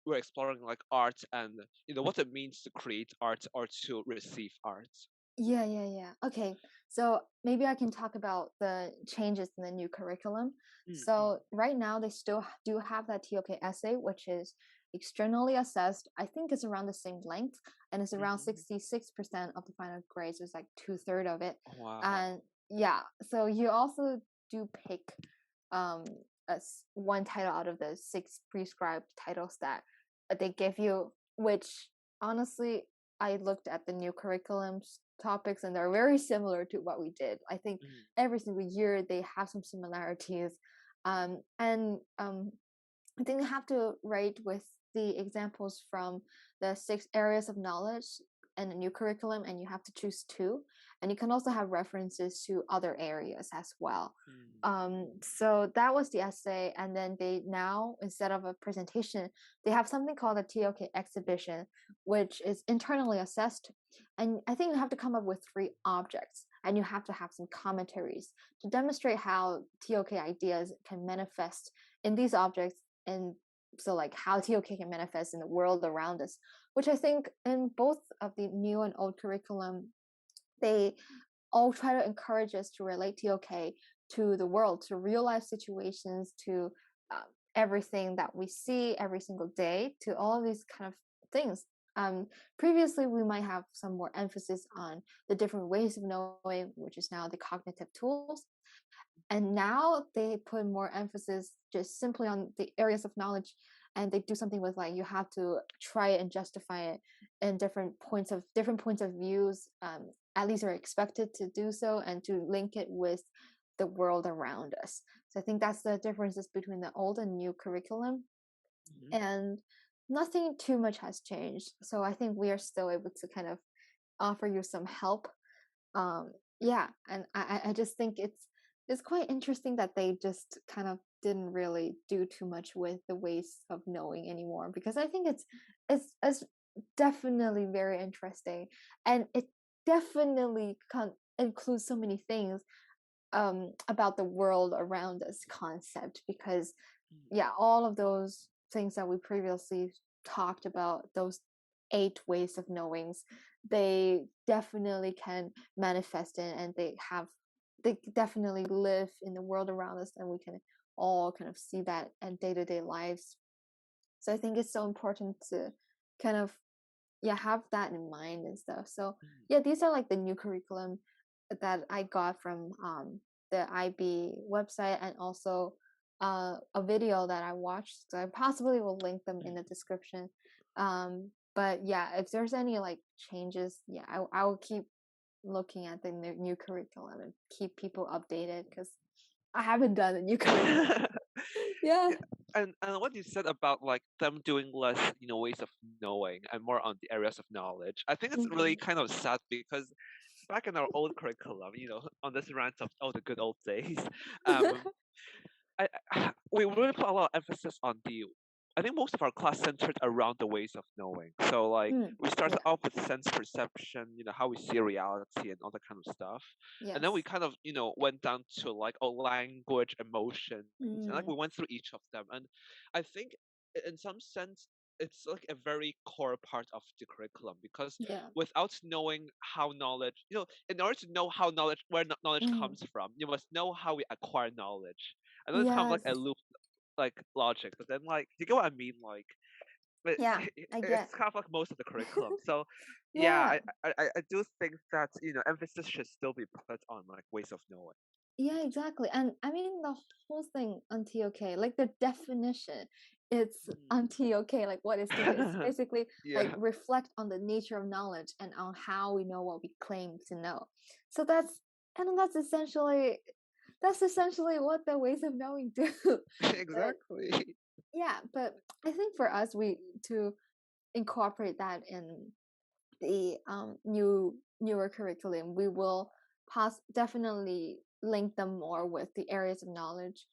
we're exploring like art and what it means to create art or to receive art.
Yeah. Okay. So maybe I can talk about the changes in the new curriculum.
Mm, mm,
So right now they still do have that TOK essay, which is externally assessed. I think it's around the same length, and it's around
mhm.
66% of the final grades. It's like 2/3 of it,
Wow.
and yeah. So you also do pick um one title out of the 6 prescribed titles that they give you, which honestly I looked at the new curriculums topics and they're very similar to what we did. I think
Mm,
every single year they have some similarities. And I think you have to write with the examples from the 6 areas of knowledge and a new curriculum, and you have to choose 2. And you can also have references to other areas as well.
mm,
So that was the essay, and then they now, instead of a presentation, they have something called a TOK exhibition, which is internally assessed. And I think you have to come up with 3 objects, and you have to have some commentaries to demonstrate how TOK ideas can manifest in these objects, and so like how TOK can manifest in the world around us, which I think in both of the new and old curriculum, they all try to encourage us to relate TOK to the world, to real life situations, to everything that we see every single day, to all of these kind of things. Previously, we might have some more emphasis on the different ways of knowing, which is now the cognitive tools. And now they put more emphasis just simply on the areas of knowledge and they do something with like you have to try it and justify it in different points of views. At least you're expected to do so and to link it with the world around us. So I think that's the differences between the old and new curriculum. And nothing too much has changed. So I think we are still able to kind of offer you some help. Yeah, and I just think it's quite interesting that they just kind of didn't really do too much with the ways of knowing anymore, because I think it's definitely very interesting, and it definitely includes so many things about the world around us concept, because yeah, all of those things that we previously talked about, those 8 ways of knowings, they definitely can manifest in, and they definitely live in the world around us, and we can all kind of see that in day-to-day lives. So I think it's so important to kind of have that in mind and stuff. So yeah, these are like the new curriculum that I got from the IB website, and also a video that I watched. So I possibly will link them in the description. But yeah, if there's any like changes, yeah, I will keep looking at the new curriculum and keep people updated, because I haven't done a new curriculum. Yeah.
And what you said about like them doing less, ways of knowing and more on the areas of knowledge, I think it's really kind of sad, because back in our old curriculum, on this rant of the good old days, we really put a lot of emphasis on I think most of our class centered around the ways of knowing. So like we started off with sense perception, how we see reality and all that kind of stuff. And then we kind of, went down to like language, emotions, and like we went through each of them. And I think in some sense it's like a very core part of the curriculum, because without knowing how knowledge, in order to know how knowledge comes from, you must know how we acquire knowledge. I know it's kind of like a loop, like logic, but then like you get what I mean, like it's kind of like most of the curriculum. So yeah, I do think that emphasis should still be put on like ways of knowing.
Yeah, exactly. And I mean the whole thing on TOK, like the definition, it's on TOK, like what is TOK? It's basically like reflect on the nature of knowledge and on how we know what we claim to know. So that's essentially what the ways of knowing do.
Exactly.
Yeah, but I think for us, we to incorporate that in the newer curriculum, we will definitely link them more with the areas of knowledge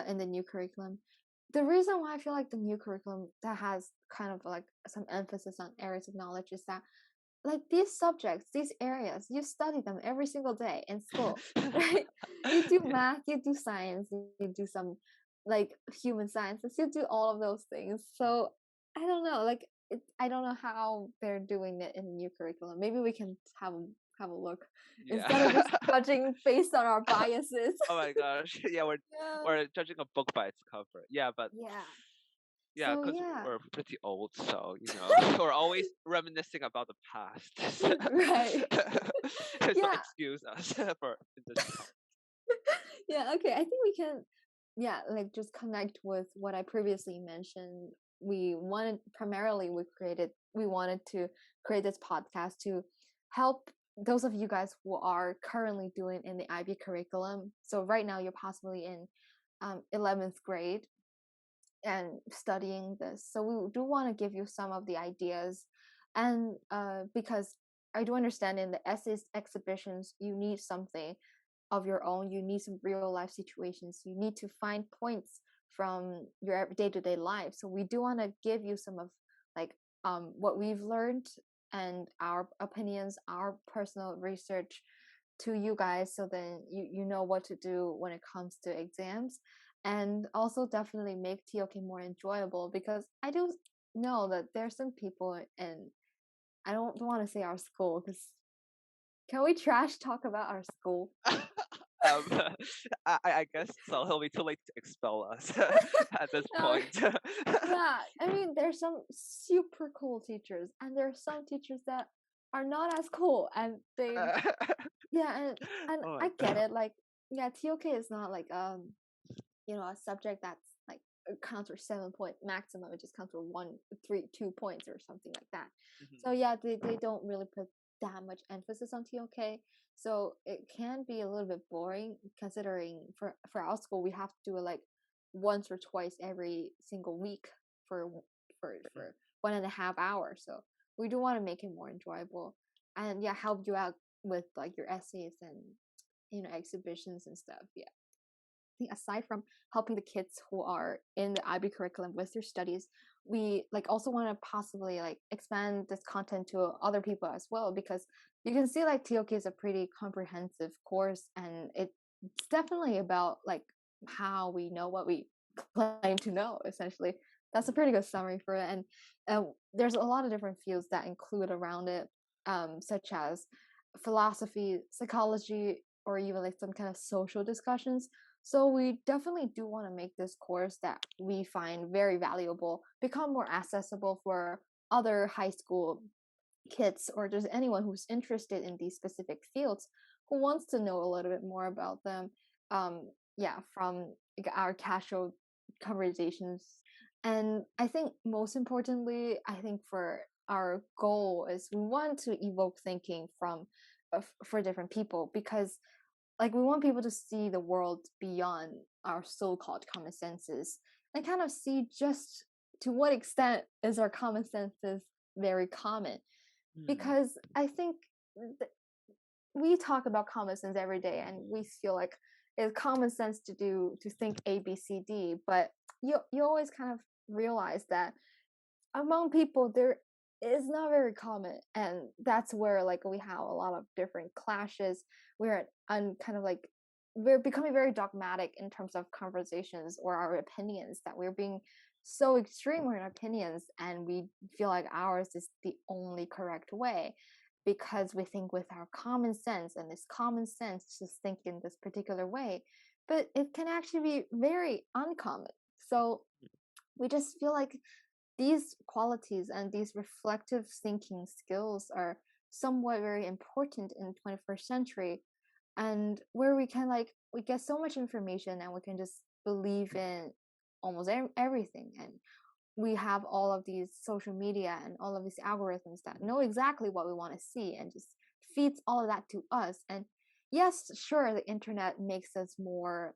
in the new curriculum. The reason why I feel like the new curriculum that has kind of like some emphasis on areas of knowledge is that like these subjects, these areas, you study them every single day in school, right? You do math, you do science, you do some like human sciences, you do all of those things. So I don't know, like I don't know how they're doing it in the new curriculum. Maybe we can have a look instead of just judging based on our biases.
Oh my gosh, yeah, we're judging a book by its cover. Yeah, but yeah,
so,
because we're pretty old, so we're always reminiscing about the past.
Right.
So excuse us for this part.
Yeah, okay. I think we can like just connect with what I previously mentioned. We wanted to create this podcast to help those of you guys who are currently doing in the IB curriculum. So right now you're possibly in 11th grade and studying this. So we do want to give you some of the ideas, and because I do understand in the essays exhibitions you need something of your own, you need some real life situations, you need to find points from your day-to-day life. So we do want to give you some of like what we've learned and our opinions, our personal research to you guys, so then you know what to do when it comes to exams, and also definitely make TOK more enjoyable, because I do know that there's some people, and I don't want to say our school, because can we trash talk about our school?
I guess so. It'll be too late to expel us at this point.
Yeah, I mean, there's some super cool teachers, and there are some teachers that are not as cool, and they, and I get it. Like, yeah, TOK is not like a subject that's like counts for 7 point maximum. It just counts for 2 points or something like that. So
Hmm.
yeah, they don't really put that much emphasis on TOK. So it can be a little bit boring considering for our school we have to do it like once or twice every single week for for 1.5 hours. So we do want to make it more enjoyable and yeah, help you out with like your essays and exhibitions and stuff. Yeah. I think aside from helping the kids who are in the IB curriculum with their studies, we like also want to possibly like expand this content to other people as well because you can see like TOK is a pretty comprehensive course and it's definitely about like how we know what we claim to know essentially. That's a pretty good summary for it. And there's a lot of different fields that include around it, such as philosophy, psychology, or even like some kind of social discussions. So we definitely do want to make this course that we find very valuable become more accessible for other high school kids or just anyone who's interested in these specific fields who wants to know a little bit more about them. Yeah, from like, our casual conversations. And I think most importantly, I think for our goal is we want to evoke thinking from for different people because like we want people to see the world beyond our so-called common senses and kind of see just to what extent is our common senses very common
Mm.
because I think we talk about common sense every day and we feel like it's common sense to think ABCD, but you always kind of realize that among people there is not very common, and that's where like we have a lot of different clashes. We're kind of like we're becoming very dogmatic in terms of conversations or our opinions, that we're being so extreme in our opinions and we feel like ours is the only correct way because we think with our common sense, and this common sense just think in this particular way, but it can actually be very uncommon. So we just feel like these qualities and these reflective thinking skills are somewhat very important in the 21st century, and where we can like we get so much information and we can just believe in almost everything, and we have all of these social media and all of these algorithms that know exactly what we want to see and just feeds all of that to us. And yes, sure, the internet makes us more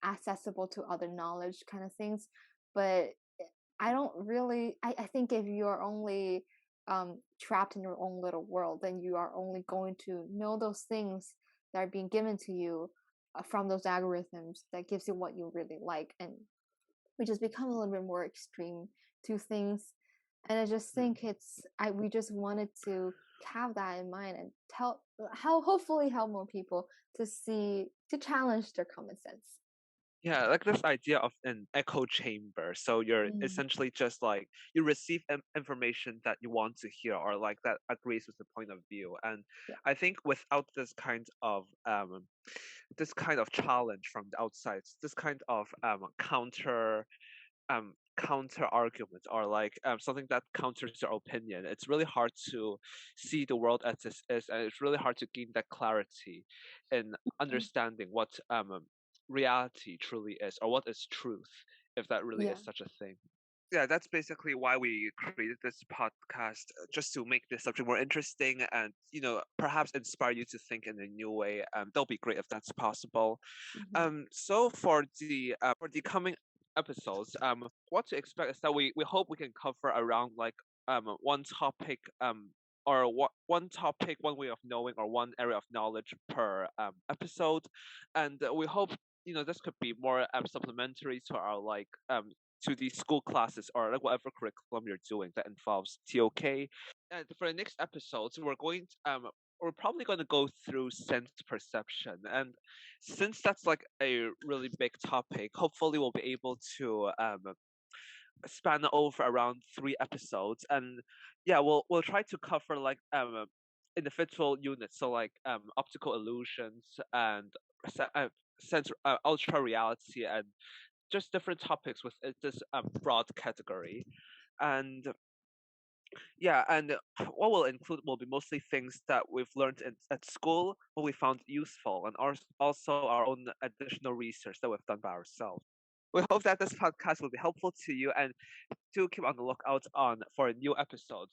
accessible to other knowledge kind of things, but I don't really. I think if you're only trapped in your own little world, then you are only going to know those things that are being given to you from those algorithms that gives you what you really like, and we just become a little bit more extreme to things. And I just think we just wanted to have that in mind and tell how hopefully help more people to challenge their common sense.
Yeah, like this idea of an echo chamber. So you're
Mm,
essentially just like you receive information that you want to hear or like that agrees with the point of view. And
yeah.
I think without this kind of challenge from the outside, this kind of counter argument or like something that counters your opinion, it's really hard to see the world as this is, and it's really hard to gain that clarity in
Mm,
understanding what reality truly is or what is truth, if that really
yeah.
is such a thing. Yeah, that's basically why we created this podcast, just to make this subject more interesting and perhaps inspire you to think in a new way. That'll be great if that's possible.
Hmm.
So for the coming episodes, what to expect is that we hope we can cover around like one topic or one topic, one way of knowing, or one area of knowledge per episode, and we hope this could be more supplementary to our like to the school classes or like whatever curriculum you're doing that involves TOK. And for the next episodes, we're probably going to go through sense perception. And since that's like a really big topic, hopefully we'll be able to span over around 3 episodes. And yeah, we'll try to cover like individual units, so like optical illusions and sense ultra reality and just different topics with this broad category. And yeah, and what will include will be mostly things that we've learned at school, what we found useful, and also our own additional research that we've done by ourselves. We hope that this podcast will be helpful to you, and do keep on the lookout for new episodes.